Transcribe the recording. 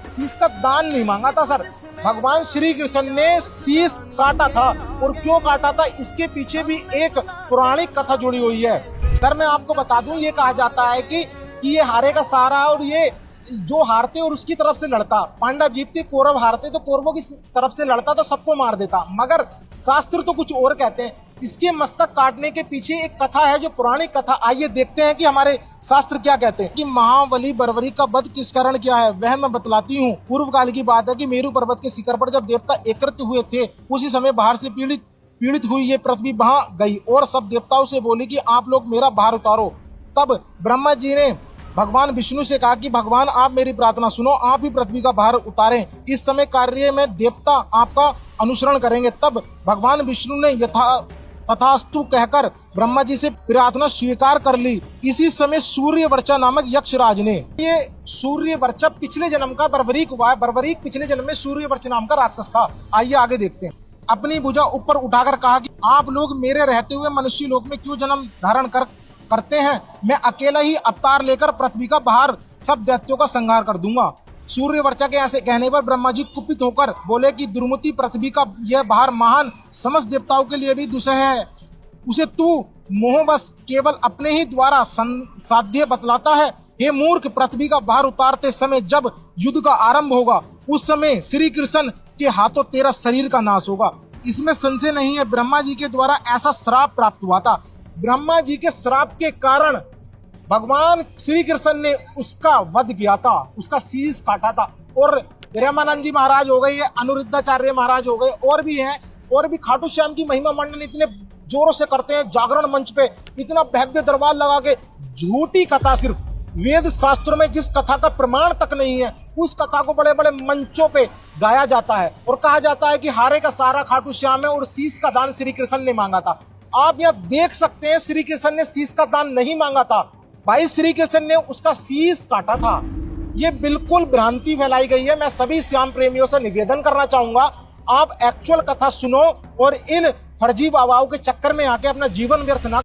शीश का दान नहीं मांगा था सर। भगवान श्री कृष्ण ने शीश काटा था, और क्यों काटा था इसके पीछे भी एक पौराणिक कथा जुड़ी हुई है। सर मैं आपको बता दूं, ये कहा जाता है कि ये हारे का सहारा है, और ये जो हारते और उसकी तरफ से लड़ता। पांडव जीतते, कौरव हारते तो कौरवों की तरफ से लड़ता तो सबको मार देता। मगर शास्त्र तो कुछ और कहते हैं। इसके मस्तक काटने के पीछे एक कथा है, जो पुरानी कथा। आइए देखते हैं कि हमारे शास्त्र क्या कहते हैं। कि महाबली बर्बरी का वध किस कारण किया है वह मैं बतलाती हूँ। पूर्व काल की बात है कि मेरु पर्वत के शिखर पर जब देवता एकत्रित हुए थे, उसी समय बाहर से पीड़ित हुई ये पृथ्वी वहां गई और सब देवताओं से बोली कि आप लोग मेरा भार उतारो। तब ब्रह्मा जी ने भगवान विष्णु से कहा कि भगवान आप मेरी प्रार्थना सुनो, आप ही पृथ्वी का भार उतारें। इस समय कार्य में देवता आपका अनुसरण करेंगे। तब भगवान विष्णु ने तथास्तु कहकर ब्रह्मा जी से प्रार्थना स्वीकार कर ली। इसी समय सूर्यवर्चा नामक यक्षराज ने, ये सूर्यवर्चा पिछले जन्म का बर्बरीक हुआ है। बर्बरीक पिछले जन्म में सूर्यवर्च नाम का राक्षस था। आइए आगे देखते हैं। अपनी भुजा ऊपर उठाकर कहा कि आप लोग मेरे रहते हुए मनुष्य लोक में क्यों जन्म धारण करते हैं। मैं अकेला ही अवतार लेकर पृथ्वी का भार सब दैत्यों का संहार कर दूंगा। सूर्यवर्चा के ऐसे कहने पर ब्रह्मा जी कुपित होकर बोले कि दुर्मति, पृथ्वी का यह भार महान समस्त देवताओं के लिए भी दुस्सह है। उसे तू मोहवश केवल अपने ही द्वारा साध्य बतलाता है। हे मूर्ख, पृथ्वी का भार उतारते समय जब युद्ध का आरंभ होगा, उस समय श्री कृष्ण के हाथों तेरा शरीर का नाश होगा। इसमें संशय नहीं है। ब्रह्मा जी के द्वारा ऐसा श्राप प्राप्त हुआ था। ब्रह्मा जी के श्राप के कारण भगवान श्री कृष्ण ने उसका वध किया था, उसका शीश काटा था। और रामानंद जी महाराज हो गए, अनिरुद्धाचार्य महाराज हो गए, और भी हैं। और भी खाटू श्याम की महिमा मंडन इतने जोरों से करते हैं, जागरण मंच पे इतना भव्य दरबार लगा के। झूठी कथा, सिर्फ वेद शास्त्रों में जिस कथा का प्रमाण तक नहीं है, उस कथा को बड़े बड़े मंचों पे गाया जाता है और कहा जाता है कि हारे का सारा खाटू श्याम है और शीश का दान श्री कृष्ण ने मांगा था। आप यहाँ देख सकते हैं, श्री कृष्ण ने शीश का दान नहीं मांगा था भाई, श्री कृष्ण ने उसका शीश काटा था। ये बिल्कुल भ्रांति फैलाई गई है। मैं सभी श्याम प्रेमियों से निवेदन करना चाहूंगा, आप एक्चुअल कथा सुनो और इन फर्जी बाबाओं के चक्कर में आके अपना जीवन व्यर्थ ना